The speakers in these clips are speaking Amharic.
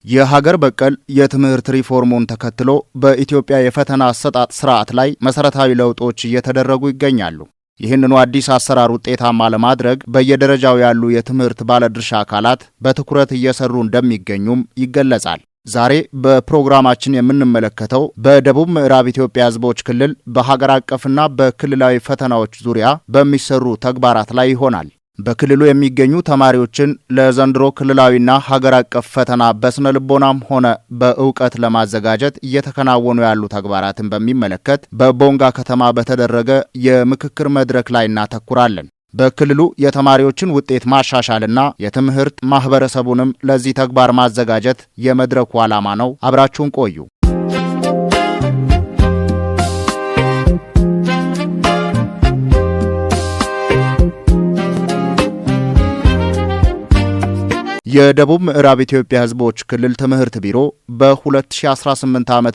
የሀገር በቀል የትምህርት ሪፎርሙን ተከትሎ በኢትዮጵያ የፈተና አሰጣጥ ስርዓት ላይ መሰረታዊ ለውጦች እየተደረጉ ይገኛሉ። ይህንኑ አዲስ አሰራር ውጤታማ ለማድረግ በየደረጃው ያሉ የትምህርት ባለድርሻ አካላት በትኩረት እየሰሩ እንደሚገኙም ይገለጻል። ዛሬ በፕሮግራማችን የምንመለከተው በደቡብ ምዕራብ ኢትዮጵያ ሕዝቦች ክልል በሀገር አቀፍና በክልላዊ ፈተናዎች ዙሪያ በሚሰሩ ተግባራት ላይ ይሆናል። በክልሉ የሚገኙ ተማሪዎችን ለዘንድሮ ክልላዊና ሀገር አቀፍ ፈተና በስነ ልቦናም ሆነ በእውቀት ለማዘጋጀት እየተከናወኑ ያሉ ተግባራትን በሚመለከት በቦንጋ ከተማ በተደረገ የምክክር መድረክ ላይ እናተኩራለን። በክልሉ የተማሪዎችን ውጤት ማሻሻልና የትምህርት ማህበረሰቡንም ለዚህ ተግባር ማዘጋጀት የመድረኩ ዓላማ ነው። አብራችሁን ቆዩ። የደቡብ ምዕራብ ኢትዮጵያ ሕዝቦች ክልል ትምህርት ቢሮ በ2018 ዓ.ም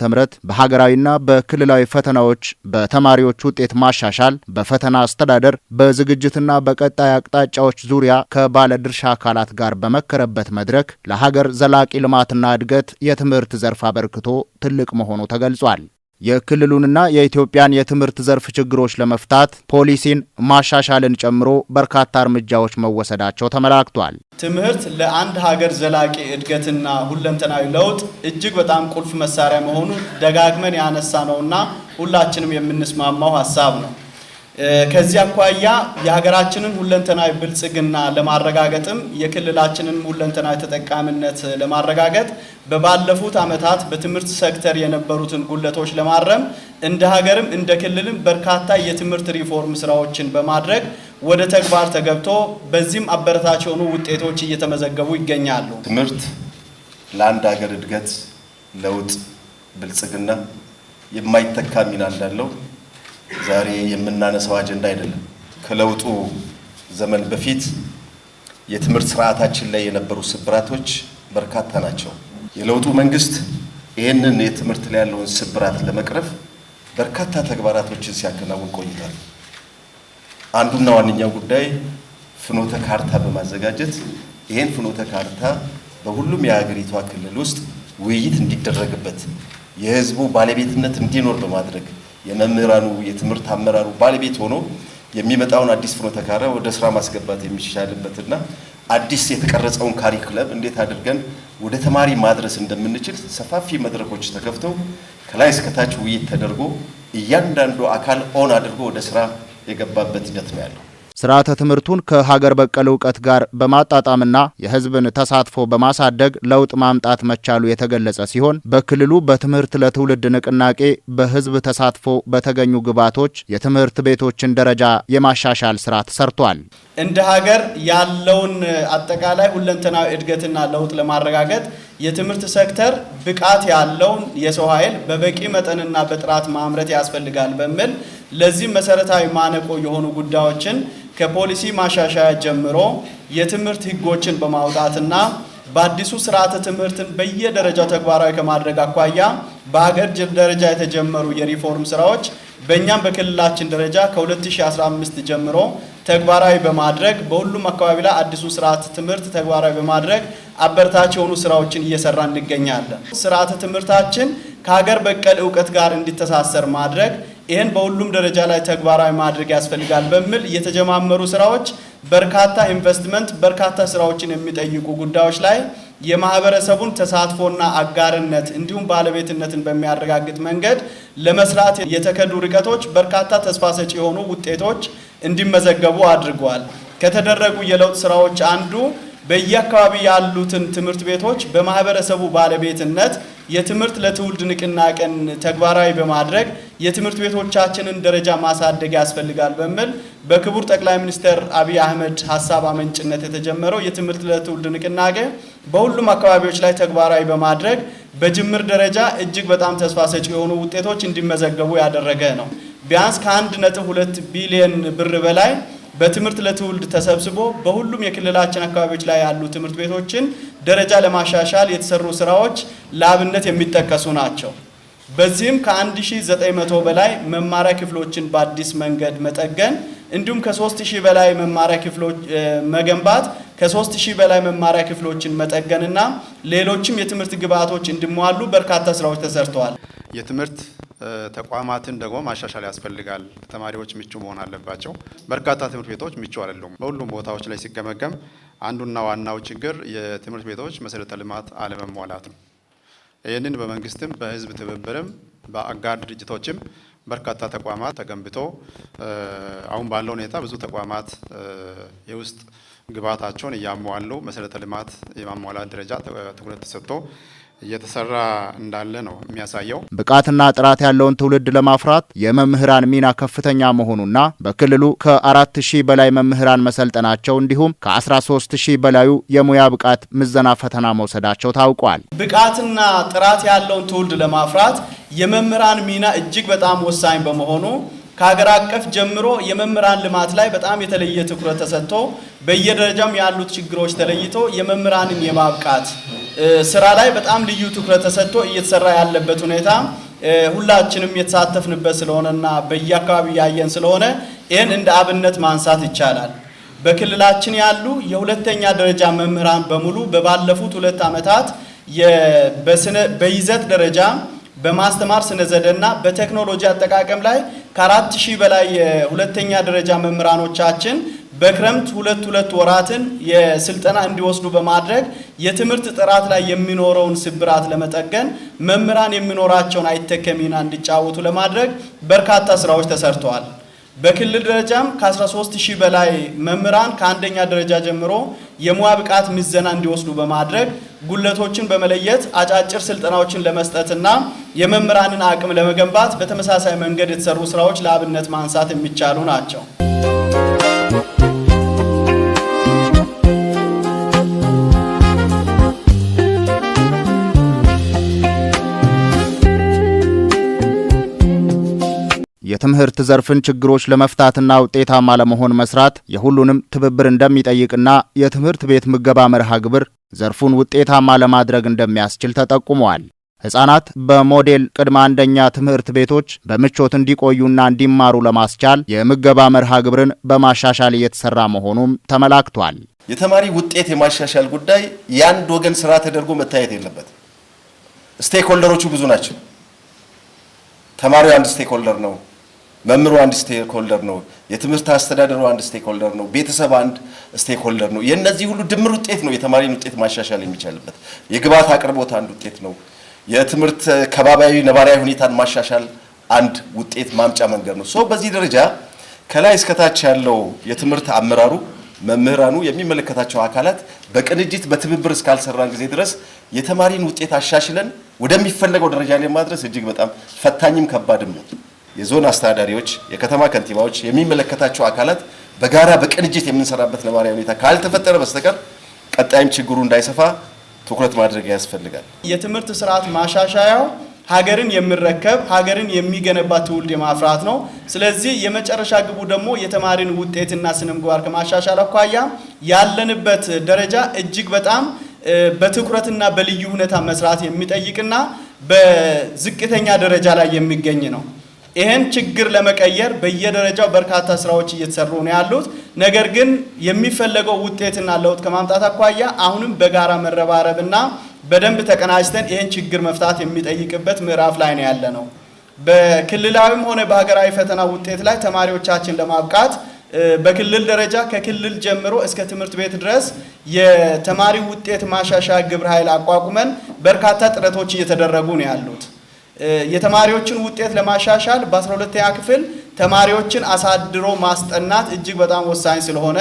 በሀገራዊና በክልላዊ ፈተናዎች በተማሪዎች ውጤት ማሻሻል፣ በፈተና አስተዳደር፣ በዝግጅትና በቀጣይ አቅጣጫዎች ዙሪያ ከባለድርሻ አካላት ጋር በመከረበት መድረክ ለሀገር ዘላቂ ልማትና እድገት የትምህርት ዘርፍ አበርክቶ ትልቅ መሆኑ ተገልጿል። የክልሉንና የኢትዮጵያን የትምህርት ዘርፍ ችግሮች ለመፍታት ፖሊሲን ማሻሻልን ጨምሮ በርካታ እርምጃዎች መወሰዳቸው ተመላክቷል። ትምህርት ለአንድ ሀገር ዘላቂ እድገትና ሁለንተናዊ ለውጥ እጅግ በጣም ቁልፍ መሳሪያ መሆኑን ደጋግመን ያነሳ ነውና ሁላችንም የምንስማማው ሀሳብ ነው። ከዚህ አኳያ የሀገራችንን ሁለንተናዊ ብልጽግና ለማረጋገጥም የክልላችንን ሁለንተናዊ ተጠቃሚነት ለማረጋገጥ በባለፉት ዓመታት በትምህርት ሴክተር የነበሩትን ጉድለቶች ለማረም እንደ ሀገርም እንደ ክልልም በርካታ የትምህርት ሪፎርም ስራዎችን በማድረግ ወደ ተግባር ተገብቶ በዚህም አበረታች የሆኑ ውጤቶች እየተመዘገቡ ይገኛሉ። ትምህርት ለአንድ ሀገር እድገት፣ ለውጥ፣ ብልጽግና የማይተካ ሚና እንዳለው ዛሬ የምናነሳው አጀንዳ አይደለም። ከለውጡ ዘመን በፊት የትምህርት ስርዓታችን ላይ የነበሩ ስብራቶች በርካታ ናቸው። የለውጡ መንግስት ይህንን የትምህርት ላይ ያለውን ስብራት ለመቅረፍ በርካታ ተግባራቶችን ሲያከናውን ቆይቷል። አንዱና ዋነኛው ጉዳይ ፍኖተ ካርታ በማዘጋጀት ይህን ፍኖተ ካርታ በሁሉም የሀገሪቷ ክልል ውስጥ ውይይት እንዲደረግበት የህዝቡ ባለቤትነት እንዲኖር በማድረግ የመምህራኑ የትምህርት አመራሩ ባለቤት ሆኖ የሚመጣውን አዲስ ፍኖተ ካርታ ወደ ስራ ማስገባት የሚቻልበትና አዲስ የተቀረጸውን ካሪኩለም እንዴት አድርገን ወደ ተማሪ ማድረስ እንደምንችል ሰፋፊ መድረኮች ተከፍተው ከላይ እስከ ታች ውይይት ተደርጎ እያንዳንዱ አካል ኦን አድርጎ ወደ ስራ የገባበት ሂደት ነው ያለው። ስርዓተ ትምህርቱን ከሀገር በቀል እውቀት ጋር በማጣጣምና የህዝብን ተሳትፎ በማሳደግ ለውጥ ማምጣት መቻሉ የተገለጸ ሲሆን በክልሉ በትምህርት ለትውልድ ንቅናቄ በህዝብ ተሳትፎ በተገኙ ግብዓቶች የትምህርት ቤቶችን ደረጃ የማሻሻል ስራ ተሰርቷል። እንደ ሀገር ያለውን አጠቃላይ ሁለንተናዊ እድገትና ለውጥ ለማረጋገጥ የትምህርት ሴክተር ብቃት ያለውን የሰው ኃይል በበቂ መጠንና በጥራት ማምረት ያስፈልጋል በሚል ለዚህ መሰረታዊ ማነቆ የሆኑ ጉዳዮችን ከፖሊሲ ማሻሻያ ጀምሮ የትምህርት ህጎችን በማውጣትና በአዲሱ ስርዓተ ትምህርትን በየደረጃው ተግባራዊ ከማድረግ አኳያ በሀገር ደረጃ የተጀመሩ የሪፎርም ስራዎች በእኛም በክልላችን ደረጃ ከ2015 ጀምሮ ተግባራዊ በማድረግ በሁሉም አካባቢ ላይ አዲሱ ስርዓተ ትምህርት ተግባራዊ በማድረግ አበረታች የሆኑ ስራዎችን እየሰራ እንገኛለን። ስርዓተ ትምህርታችን ከሀገር በቀል እውቀት ጋር እንዲተሳሰር ማድረግ ይህን በሁሉም ደረጃ ላይ ተግባራዊ ማድረግ ያስፈልጋል በሚል የተጀማመሩ ስራዎች በርካታ ኢንቨስትመንት በርካታ ስራዎችን የሚጠይቁ ጉዳዮች ላይ የማህበረሰቡን ተሳትፎና አጋርነት እንዲሁም ባለቤትነትን በሚያረጋግጥ መንገድ ለመስራት የተከዱ ርቀቶች በርካታ ተስፋ ሰጪ የሆኑ ውጤቶች እንዲመዘገቡ አድርጓል። ከተደረጉ የለውጥ ስራዎች አንዱ በየአካባቢ ያሉትን ትምህርት ቤቶች በማህበረሰቡ ባለቤትነት የትምህርት ለትውልድ ንቅናቄን ተግባራዊ በማድረግ የትምህርት ቤቶቻችንን ደረጃ ማሳደግ ያስፈልጋል በሚል በክቡር ጠቅላይ ሚኒስትር አብይ አህመድ ሐሳብ አመንጭነት የተጀመረው የትምህርት ለትውልድ ንቅናቄ በሁሉም አካባቢዎች ላይ ተግባራዊ በማድረግ በጅምር ደረጃ እጅግ በጣም ተስፋ ሰጪ የሆኑ ውጤቶች እንዲመዘገቡ ያደረገ ነው። ቢያንስ ከ1.2 ቢሊዮን ብር በላይ በትምህርት ለትውልድ ተሰብስቦ በሁሉም የክልላችን አካባቢዎች ላይ ያሉ ትምህርት ቤቶችን ደረጃ ለማሻሻል የተሰሩ ስራዎች ለአብነት የሚጠቀሱ ናቸው። በዚህም ከ1900 በላይ መማሪያ ክፍሎችን በአዲስ መንገድ መጠገን እንዲሁም ከ3000 በላይ መማሪያ ክፍሎች መገንባት ከ3000 በላይ መማሪያ ክፍሎችን መጠገንና ሌሎችም የትምህርት ግብዓቶች እንዲሟሉ በርካታ ስራዎች ተሰርተዋል። የትምህርት ተቋማትን ደግሞ ማሻሻል ያስፈልጋል። ተማሪዎች ምቹ መሆን አለባቸው። በርካታ ትምህርት ቤቶች ምቹ አይደሉም። በሁሉም ቦታዎች ላይ ሲገመገም አንዱና ዋናው ችግር የትምህርት ቤቶች መሰረተ ልማት አለመሟላት ነው። ይህንን በመንግስትም በህዝብ ትብብርም በአጋር ድርጅቶችም በርካታ ተቋማት ተገንብቶ አሁን ባለው ሁኔታ ብዙ ተቋማት የውስጥ ግብዓታቸውን እያሟሉ መሰረተ ልማት የማሟላት ደረጃ ትኩረት ተሰጥቶ እየተሰራ እንዳለ ነው የሚያሳየው። ብቃትና ጥራት ያለውን ትውልድ ለማፍራት የመምህራን ሚና ከፍተኛ መሆኑና በክልሉ ከ4000 በላይ መምህራን መሰልጠናቸው እንዲሁም ከ13000 በላዩ የሙያ ብቃት ምዘና ፈተና መውሰዳቸው ታውቋል። ብቃትና ጥራት ያለውን ትውልድ ለማፍራት የመምህራን ሚና እጅግ በጣም ወሳኝ በመሆኑ ከሀገር አቀፍ ጀምሮ የመምህራን ልማት ላይ በጣም የተለየ ትኩረት ተሰጥቶ በየደረጃም ያሉት ችግሮች ተለይቶ የመምህራንን የማብቃት ስራ ላይ በጣም ልዩ ትኩረት ተሰጥቶ እየተሰራ ያለበት ሁኔታ ሁላችንም የተሳተፍንበት ስለሆነና በየአካባቢው ያየን ስለሆነ ይህን እንደ አብነት ማንሳት ይቻላል። በክልላችን ያሉ የሁለተኛ ደረጃ መምህራን በሙሉ በባለፉት 2 ዓመታት በይዘት ደረጃ በማስተማር ስነ ዘዴና በቴክኖሎጂ አጠቃቀም ላይ ከ4000 በላይ የሁለተኛ ደረጃ መምህራኖቻችን በክረምት 2 ወራትን የስልጠና እንዲወስዱ በማድረግ የትምህርት ጥራት ላይ የሚኖረውን ስብራት ለመጠገን መምህራን የሚኖራቸውን አይተኬ ሚና እንዲጫወቱ ለማድረግ በርካታ ስራዎች ተሰርተዋል። በክልል ደረጃም ከ13000 በላይ መምህራን ከአንደኛ ደረጃ ጀምሮ የሙያ ብቃት ምዘና እንዲወስዱ በማድረግ ጉለቶችን በመለየት አጫጭር ስልጠናዎችን ለመስጠትና የመምህራንን አቅም ለመገንባት በተመሳሳይ መንገድ የተሰሩ ስራዎች ለአብነት ማንሳት የሚቻሉ ናቸው። የትምህርት ዘርፍን ችግሮች ለመፍታትና ውጤታማ ለመሆን መስራት የሁሉንም ትብብር እንደሚጠይቅና የትምህርት ቤት ምገባ መርሃ ግብር ዘርፉን ውጤታማ ለማድረግ እንደሚያስችል ተጠቁመዋል። ሕፃናት በሞዴል ቅድመ አንደኛ ትምህርት ቤቶች በምቾት እንዲቆዩና እንዲማሩ ለማስቻል የምገባ መርሃ ግብርን በማሻሻል እየተሰራ መሆኑም ተመላክቷል። የተማሪ ውጤት የማሻሻል ጉዳይ የአንድ ወገን ስራ ተደርጎ መታየት የለበትም። ስቴክሆልደሮቹ ብዙ ናቸው። ተማሪው አንድ ስቴክሆልደር ነው። መምህሩ አንድ ስቴክሆልደር ነው። የትምህርት አስተዳደሩ አንድ ስቴክሆልደር ነው። ቤተሰብ አንድ ስቴክሆልደር ነው። የነዚህ ሁሉ ድምር ውጤት ነው የተማሪን ውጤት ማሻሻል የሚቻልበት። የግብዓት አቅርቦት አንድ ውጤት ነው። የትምህርት ከባቢያዊ ነባራዊ ሁኔታን ማሻሻል አንድ ውጤት ማምጫ መንገድ ነው። በዚህ ደረጃ ከላይ እስከታች ያለው የትምህርት አመራሩ፣ መምህራኑ፣ የሚመለከታቸው አካላት በቅንጅት በትብብር እስካልሰራን ጊዜ ድረስ የተማሪን ውጤት አሻሽለን ወደሚፈለገው ደረጃ ላይ ማድረስ እጅግ በጣም ፈታኝም ከባድም ነው። የዞን አስተዳዳሪዎች፣ የከተማ ከንቲባዎች፣ የሚመለከታቸው አካላት በጋራ በቅንጅት የምንሰራበት ነባራዊ ሁኔታ ካልተፈጠረ በስተቀር ቀጣይም ችግሩ እንዳይሰፋ ትኩረት ማድረግ ያስፈልጋል። የትምህርት ስርዓት ማሻሻያው ሀገርን የሚረከብ ሀገርን የሚገነባ ትውልድ የማፍራት ነው። ስለዚህ የመጨረሻ ግቡ ደግሞ የተማሪን ውጤትና ስነ ምግባር ከማሻሻል አኳያ ያለንበት ደረጃ እጅግ በጣም በትኩረትና በልዩ ሁኔታ መስራት የሚጠይቅና በዝቅተኛ ደረጃ ላይ የሚገኝ ነው። ይህን ችግር ለመቀየር በየደረጃው በርካታ ስራዎች እየተሰሩ ነው ያሉት። ነገር ግን የሚፈለገው ውጤትና ለውጥ ከማምጣት አኳያ አሁንም በጋራ መረባረብና በደንብ ተቀናጅተን ይህን ችግር መፍታት የሚጠይቅበት ምዕራፍ ላይ ነው ያለ ነው። በክልላዊም ሆነ በሀገራዊ ፈተና ውጤት ላይ ተማሪዎቻችን ለማብቃት በክልል ደረጃ ከክልል ጀምሮ እስከ ትምህርት ቤት ድረስ የተማሪ ውጤት ማሻሻያ ግብረ ኃይል አቋቁመን በርካታ ጥረቶች እየተደረጉ ነው ያሉት። የተማሪዎችን ውጤት ለማሻሻል በ12ኛ ክፍል ተማሪዎችን አሳድሮ ማስጠናት እጅግ በጣም ወሳኝ ስለሆነ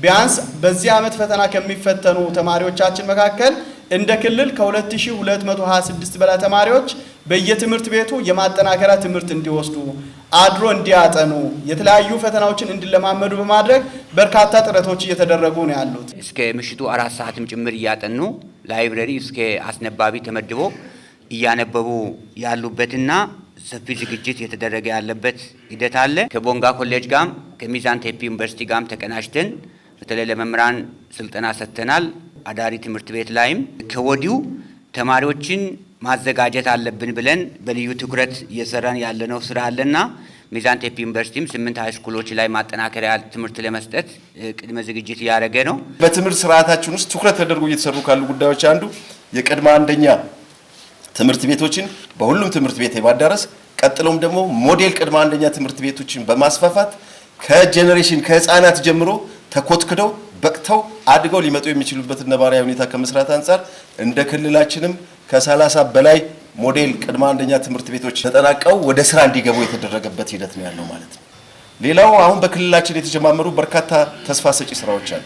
ቢያንስ በዚህ ዓመት ፈተና ከሚፈተኑ ተማሪዎቻችን መካከል እንደ ክልል ከ2226 በላይ ተማሪዎች በየትምህርት ቤቱ የማጠናከሪያ ትምህርት እንዲወስዱ አድሮ እንዲያጠኑ የተለያዩ ፈተናዎችን እንዲለማመዱ በማድረግ በርካታ ጥረቶች እየተደረጉ ነው ያሉት። እስከ ምሽቱ 4 ሰዓትም ጭምር እያጠኑ ላይብረሪ እስከ አስነባቢ ተመድቦ እያነበቡ ያሉበትና ሰፊ ዝግጅት የተደረገ ያለበት ሂደት አለ። ከቦንጋ ኮሌጅ ጋም ከሚዛን ቴፒ ዩኒቨርሲቲ ጋም ተቀናጅተን በተለይ ለመምህራን ስልጠና ሰጥተናል። አዳሪ ትምህርት ቤት ላይም ከወዲሁ ተማሪዎችን ማዘጋጀት አለብን ብለን በልዩ ትኩረት እየሰራን ያለነው ስራ አለና ሚዛን ቴፒ ዩኒቨርሲቲም 8 ሃይስኩሎች ላይ ማጠናከሪያ ትምህርት ለመስጠት ቅድመ ዝግጅት ያደረገ ነው። በትምህርት ስርዓታችን ውስጥ ትኩረት ተደርጎ እየተሰሩ ካሉ ጉዳዮች አንዱ የቅድመ አንደኛ ትምህርት ቤቶችን በሁሉም ትምህርት ቤት የማዳረስ ቀጥሎም ደግሞ ሞዴል ቅድመ አንደኛ ትምህርት ቤቶችን በማስፋፋት ከጄኔሬሽን ከህፃናት ጀምሮ ተኮትክደው በቅተው አድገው ሊመጡ የሚችሉበትን ነባራዊ ሁኔታ ከመስራት አንፃር እንደ ክልላችንም ከ30 በላይ ሞዴል ቅድመ አንደኛ ትምህርት ቤቶች ተጠናቀው ወደ ስራ እንዲገቡ የተደረገበት ሂደት ነው ያለው ማለት ነው። ሌላው አሁን በክልላችን የተጀማመሩ በርካታ ተስፋ ሰጪ ስራዎች አሉ።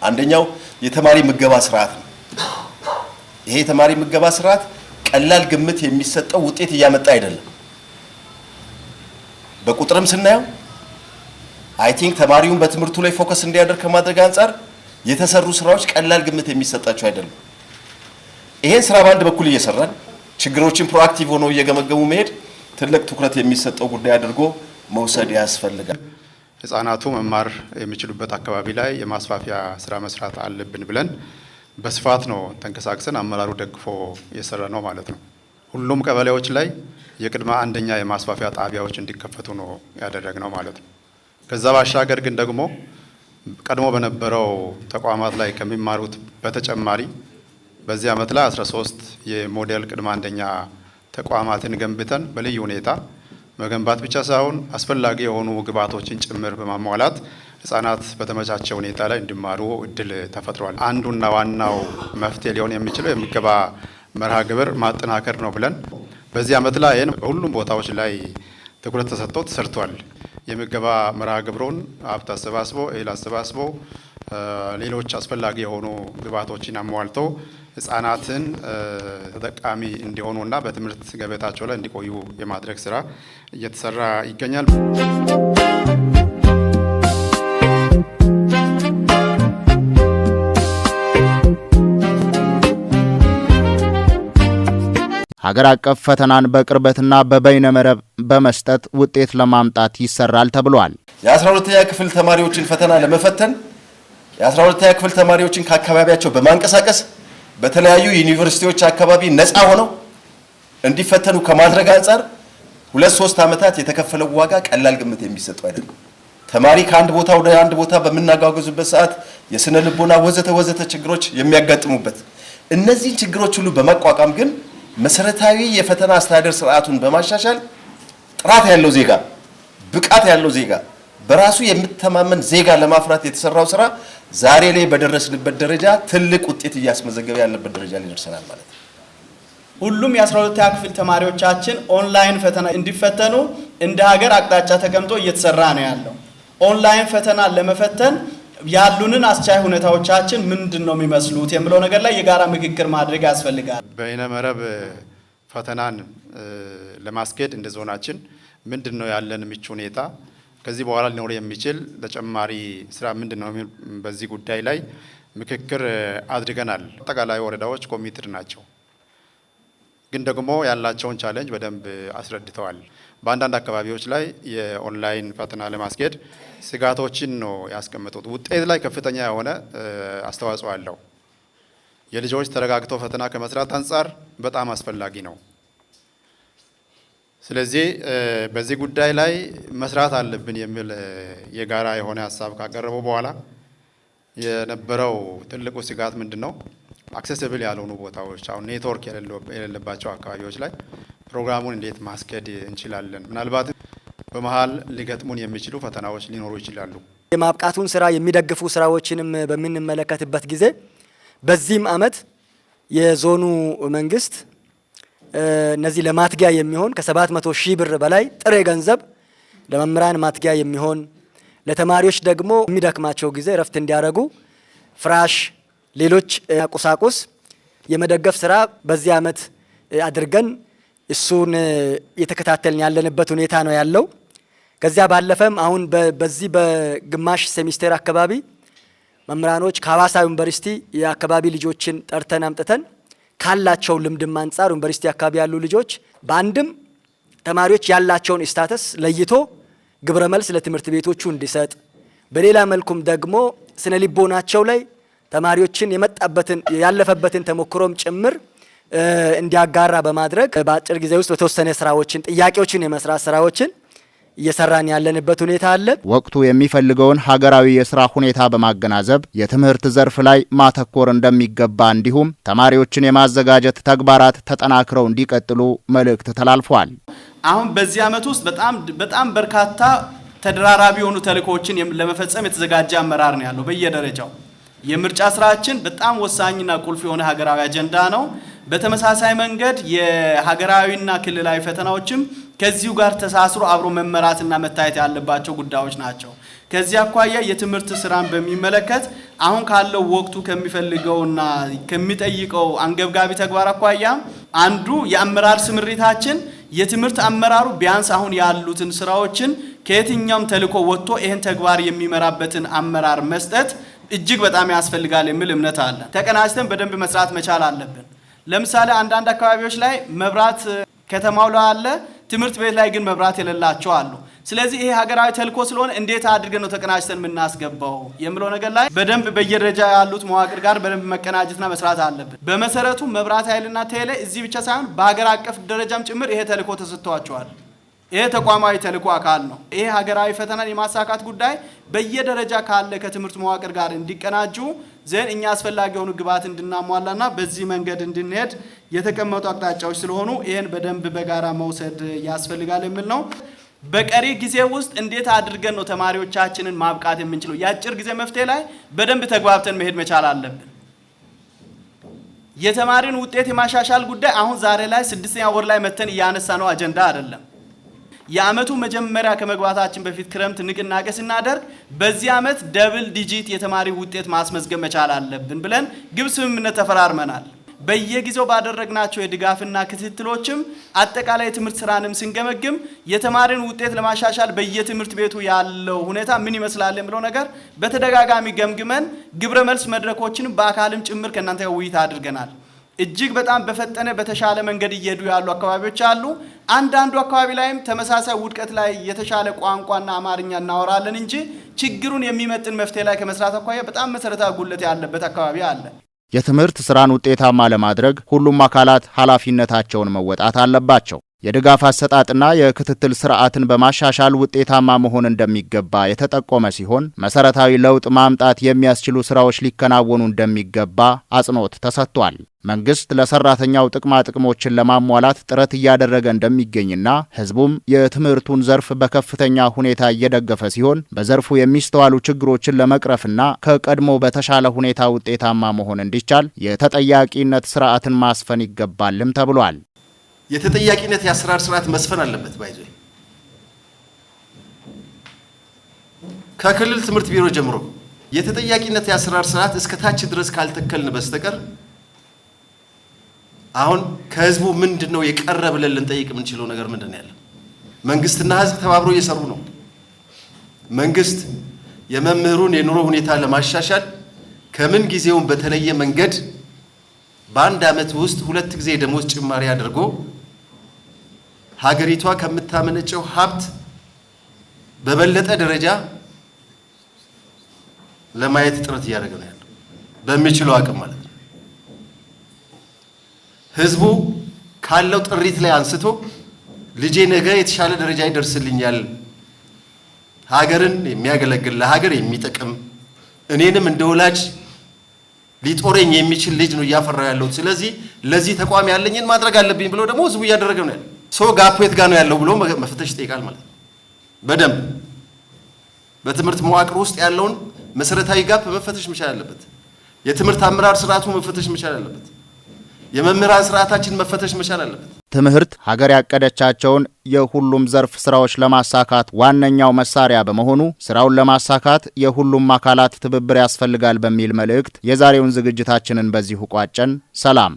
አንደኛው የተማሪ ምገባ ስርዓት ነው። ይሄ የተማሪ ምገባ ስርዓት ቀላል ግምት የሚሰጠው ውጤት እያመጣ አይደለም። በቁጥርም ስናየው አይ ቲንክ ተማሪውን በትምህርቱ ላይ ፎከስ እንዲያደርግ ከማድረግ አንፃር የተሰሩ ስራዎች ቀላል ግምት የሚሰጣቸው አይደለም። ይሄን ስራ በአንድ በኩል እየሰራን ችግሮችን ፕሮአክቲቭ ሆኖ እየገመገሙ መሄድ ትልቅ ትኩረት የሚሰጠው ጉዳይ አድርጎ መውሰድ ያስፈልጋል። ህፃናቱ መማር የሚችሉበት አካባቢ ላይ የማስፋፊያ ስራ መስራት አለብን ብለን በስፋት ነው ተንቀሳቅሰን አመራሩ ደግፎ እየሰራ ነው ማለት ነው። ሁሉም ቀበሌዎች ላይ የቅድመ አንደኛ የማስፋፊያ ጣቢያዎች እንዲከፈቱ ነው ያደረግነው ማለት ነው። ከዛ ባሻገር ግን ደግሞ ቀድሞ በነበረው ተቋማት ላይ ከሚማሩት በተጨማሪ በዚህ ዓመት ላይ 13 የሞዴል ቅድመ አንደኛ ተቋማትን ገንብተን በልዩ ሁኔታ መገንባት ብቻ ሳይሆን አስፈላጊ የሆኑ ግብዓቶችን ጭምር በማሟላት ህፃናት በተመቻቸ ሁኔታ ላይ እንዲማሩ እድል ተፈጥሯል። አንዱና ዋናው መፍትሄ ሊሆን የሚችለው የምገባ መርሃ ግብር ማጠናከር ነው ብለን በዚህ ዓመት ላይ በሁሉም ቦታዎች ላይ ትኩረት ተሰጥቶ ተሰርቷል። የምገባ መርሃ ግብሩን ሀብት አሰባስቦ እህል አሰባስቦ ሌሎች አስፈላጊ የሆኑ ግብዓቶችን አሟልቶ ህፃናትን ተጠቃሚ እንዲሆኑና በትምህርት ገበታቸው ላይ እንዲቆዩ የማድረግ ስራ እየተሰራ ይገኛል። ሀገር አቀፍ ፈተናን በቅርበትና በበይነ መረብ በመስጠት ውጤት ለማምጣት ይሰራል ተብሏል። የ12ኛ ክፍል ተማሪዎችን ፈተና ለመፈተን የ12ኛ ክፍል ተማሪዎችን ከአካባቢያቸው በማንቀሳቀስ በተለያዩ ዩኒቨርሲቲዎች አካባቢ ነፃ ሆነው እንዲፈተኑ ከማድረግ አንፃር 2-3 ዓመታት የተከፈለው ዋጋ ቀላል ግምት የሚሰጠው አይደለም። ተማሪ ከአንድ ቦታ ወደ አንድ ቦታ በምናጓጉዝበት ሰዓት የስነ ልቦና ወዘተ ችግሮች የሚያጋጥሙበት እነዚህን ችግሮች ሁሉ በመቋቋም ግን መሰረታዊ የፈተና አስተዳደር ስርዓቱን በማሻሻል ጥራት ያለው ዜጋ፣ ብቃት ያለው ዜጋ፣ በራሱ የምተማመን ዜጋ ለማፍራት የተሰራው ስራ ዛሬ ላይ በደረስንበት ደረጃ ትልቅ ውጤት እያስመዘገበ ያለበት ደረጃ ላይ ደርሰናል ማለት ነው። ሁሉም የ12ኛ ክፍል ተማሪዎቻችን ኦንላይን ፈተና እንዲፈተኑ እንደ ሀገር አቅጣጫ ተቀምጦ እየተሰራ ነው ያለው። ኦንላይን ፈተና ለመፈተን ያሉንን አስቻይ ሁኔታዎቻችን ምንድነው የሚመስሉት የሚለው ነገር ላይ የጋራ ምክክር ማድረግ ያስፈልጋል። በይነ መረብ ፈተናን ለማስኬድ እንደ ዞናችን ምንድነው ያለን ምቹ ሁኔታ፣ ከዚህ በኋላ ሊኖር የሚችል ተጨማሪ ስራ ምንድነው፣ በዚህ ጉዳይ ላይ ምክክር አድርገናል። አጠቃላይ ወረዳዎች ኮሚትድ ናቸው፣ ግን ደግሞ ያላቸውን ቻሌንጅ በደንብ አስረድተዋል። በአንዳንድ አካባቢዎች ላይ የኦንላይን ፈተና ለማስኬድ ስጋቶችን ነው ያስቀመጡት። ውጤት ላይ ከፍተኛ የሆነ አስተዋጽኦ አለው። የልጆች ተረጋግተው ፈተና ከመስራት አንጻር በጣም አስፈላጊ ነው። ስለዚህ በዚህ ጉዳይ ላይ መስራት አለብን የሚል የጋራ የሆነ ሀሳብ ካቀረቡ በኋላ የነበረው ትልቁ ስጋት ምንድነው? አክሰሲብል ያልሆኑ ቦታዎች፣ አሁን ኔትወርክ የሌለባቸው አካባቢዎች ላይ ፕሮግራሙን እንዴት ማስኬድ እንችላለን? ምናልባት በመሃል ሊገጥሙን የሚችሉ ፈተናዎች ሊኖሩ ይችላሉ። የማብቃቱን ስራ የሚደግፉ ስራዎችንም በምንመለከትበት ጊዜ በዚህም አመት የዞኑ መንግስት እነዚህ ለማትጊያ የሚሆን ከ700 ሺህ ብር በላይ ጥሬ ገንዘብ ለመምህራን ማትጊያ የሚሆን ለተማሪዎች ደግሞ የሚደክማቸው ጊዜ እረፍት እንዲያደርጉ ፍራሽ፣ ሌሎች ቁሳቁስ የመደገፍ ስራ በዚህ አመት አድርገን እሱን የተከታተልን ያለንበት ሁኔታ ነው ያለው። ከዚያ ባለፈም አሁን በዚህ በግማሽ ሴሚስተር አካባቢ መምህራኖች ከሐዋሳ ዩኒቨርሲቲ የአካባቢ ልጆችን ጠርተን አምጥተን ካላቸው ልምድም አንጻር ዩኒቨርሲቲ አካባቢ ያሉ ልጆች በአንድም ተማሪዎች ያላቸውን ስታተስ ለይቶ ግብረ መልስ ለትምህርት ቤቶቹ እንዲሰጥ፣ በሌላ መልኩም ደግሞ ስነ ልቦናቸው ላይ ተማሪዎችን የመጣበትን ያለፈበትን ተሞክሮም ጭምር እንዲያጋራ በማድረግ በአጭር ጊዜ ውስጥ በተወሰነ ስራዎችን ጥያቄዎችን የመስራት ስራዎችን እየሰራን ያለንበት ሁኔታ አለ። ወቅቱ የሚፈልገውን ሀገራዊ የስራ ሁኔታ በማገናዘብ የትምህርት ዘርፍ ላይ ማተኮር እንደሚገባ እንዲሁም ተማሪዎችን የማዘጋጀት ተግባራት ተጠናክረው እንዲቀጥሉ መልእክት ተላልፏል። አሁን በዚህ ዓመት ውስጥ በጣም በርካታ ተደራራቢ የሆኑ ተልእኮችን ለመፈጸም የተዘጋጀ አመራር ነው ያለው በየደረጃው። የምርጫ ስራችን በጣም ወሳኝና ቁልፍ የሆነ ሀገራዊ አጀንዳ ነው። በተመሳሳይ መንገድ የሀገራዊና ክልላዊ ፈተናዎችም ከዚሁ ጋር ተሳስሮ አብሮ መመራትና መታየት ያለባቸው ጉዳዮች ናቸው። ከዚህ አኳያ የትምህርት ስራን በሚመለከት አሁን ካለው ወቅቱ ከሚፈልገውና ከሚጠይቀው አንገብጋቢ ተግባር አኳያ አንዱ የአመራር ስምሪታችን የትምህርት አመራሩ ቢያንስ አሁን ያሉትን ስራዎችን ከየትኛውም ተልእኮ ወጥቶ ይህን ተግባር የሚመራበትን አመራር መስጠት እጅግ በጣም ያስፈልጋል የሚል እምነት አለ። ተቀናጅተን በደንብ መስራት መቻል አለብን። ለምሳሌ አንዳንድ አካባቢዎች ላይ መብራት ከተማው ላይ አለ፣ ትምህርት ቤት ላይ ግን መብራት የሌላቸው አሉ። ስለዚህ ይሄ ሀገራዊ ተልእኮ ስለሆነ እንዴት አድርገን ነው ተቀናጅተን የምናስገባው የሚለው ነገር ላይ በደንብ በየደረጃ ያሉት መዋቅር ጋር በደንብ መቀናጀትና መስራት አለብን። በመሰረቱ መብራት ኃይልና ቴሌ እዚህ ብቻ ሳይሆን በሀገር አቀፍ ደረጃም ጭምር ይሄ ተልእኮ ተሰጥቷቸዋል። ይሄ ተቋማዊ ተልእኮ አካል ነው። ይሄ ሀገራዊ ፈተናን የማሳካት ጉዳይ በየደረጃ ካለ ከትምህርት መዋቅር ጋር እንዲቀናጁ ዘን እኛ አስፈላጊ የሆኑ ግብዓት እንድናሟላና በዚህ መንገድ እንድንሄድ የተቀመጡ አቅጣጫዎች ስለሆኑ ይሄን በደንብ በጋራ መውሰድ ያስፈልጋል የሚል ነው። በቀሪ ጊዜ ውስጥ እንዴት አድርገን ነው ተማሪዎቻችንን ማብቃት የምንችለው? የአጭር ጊዜ መፍትሄ ላይ በደንብ ተግባብተን መሄድ መቻል አለብን። የተማሪን ውጤት የማሻሻል ጉዳይ አሁን ዛሬ ላይ 6ኛ ወር ላይ መተን እያነሳ ነው አጀንዳ አይደለም። የአመቱ መጀመሪያ ከመግባታችን በፊት ክረምት ንቅናቄ ስናደርግ በዚህ አመት ደብል ዲጂት የተማሪ ውጤት ማስመዝገብ መቻል አለብን ብለን ግብ ስምምነት ተፈራርመናል። በየጊዜው ባደረግናቸው የድጋፍና ክትትሎችም አጠቃላይ የትምህርት ስራንም ስንገመግም የተማሪን ውጤት ለማሻሻል በየትምህርት ቤቱ ያለው ሁኔታ ምን ይመስላል የሚለው ነገር በተደጋጋሚ ገምግመን ግብረ መልስ መድረኮችንም በአካልም ጭምር ከእናንተ ጋር ውይይት አድርገናል። እጅግ በጣም በፈጠነ በተሻለ መንገድ እየሄዱ ያሉ አካባቢዎች አሉ። አንዳንዱ አካባቢ ላይም ተመሳሳይ ውድቀት ላይ የተሻለ ቋንቋና አማርኛ እናወራለን እንጂ ችግሩን የሚመጥን መፍትሄ ላይ ከመስራት አኳያ በጣም መሰረታዊ ጉድለት ያለበት አካባቢ አለ። የትምህርት ስራን ውጤታማ ለማድረግ ሁሉም አካላት ኃላፊነታቸውን መወጣት አለባቸው። የድጋፍ አሰጣጥና የክትትል ስርዓትን በማሻሻል ውጤታማ መሆን እንደሚገባ የተጠቆመ ሲሆን መሰረታዊ ለውጥ ማምጣት የሚያስችሉ ስራዎች ሊከናወኑ እንደሚገባ አጽንኦት ተሰጥቷል። መንግስት ለሰራተኛው ጥቅማ ጥቅሞችን ለማሟላት ጥረት እያደረገ እንደሚገኝና ህዝቡም የትምህርቱን ዘርፍ በከፍተኛ ሁኔታ እየደገፈ ሲሆን በዘርፉ የሚስተዋሉ ችግሮችን ለመቅረፍና ከቀድሞ በተሻለ ሁኔታ ውጤታማ መሆን እንዲቻል የተጠያቂነት ስርዓትን ማስፈን ይገባልም ተብሏል። የተጠያቂነት የአሰራር ስርዓት መስፈን አለበት። ባይዞ ከክልል ትምህርት ቢሮ ጀምሮ የተጠያቂነት የአሰራር ስርዓት እስከ ታች ድረስ ካልተከልን በስተቀር አሁን ከህዝቡ ምንድነው የቀረ ብለን ልንጠይቅ የምንችለው ነገር ምንድነው ያለው? መንግስትና ህዝብ ተባብሮ እየሰሩ ነው። መንግስት የመምህሩን የኑሮ ሁኔታ ለማሻሻል ከምን ጊዜውም በተለየ መንገድ በአንድ አመት ውስጥ 2 ጊዜ ደሞዝ ጭማሪ አድርጎ ሀገሪቷ ከምታመነጨው ሀብት በበለጠ ደረጃ ለማየት ጥረት እያደረገ ነው ያለው በሚችለው አቅም ማለት ነው። ህዝቡ ካለው ጥሪት ላይ አንስቶ ልጄ ነገ የተሻለ ደረጃ ይደርስልኛል፣ ሀገርን የሚያገለግል ለሀገር የሚጠቅም እኔንም እንደ ወላጅ ሊጦረኝ የሚችል ልጅ ነው እያፈራው ያለው፣ ስለዚህ ለዚህ ተቋም ያለኝን ማድረግ አለብኝ ብሎ ደግሞ ህዝቡ እያደረገ ነው ያለው። ሶ ጋፑ የት ጋር ነው ያለው ብሎ መፈተሽ ይጠይቃል ማለት ነው። በደንብ በትምህርት መዋቅር ውስጥ ያለውን መሰረታዊ ጋፕ መፈተሽ መቻል አለበት። የትምህርት አመራር ስርዓቱ መፈተሽ መቻል አለበት። የመምህራን ስርዓታችን መፈተሽ መቻል አለበት። ትምህርት ሀገር ያቀደቻቸውን የሁሉም ዘርፍ ስራዎች ለማሳካት ዋነኛው መሳሪያ በመሆኑ ስራውን ለማሳካት የሁሉም አካላት ትብብር ያስፈልጋል በሚል መልእክት የዛሬውን ዝግጅታችንን በዚሁ ቋጨን። ሰላም።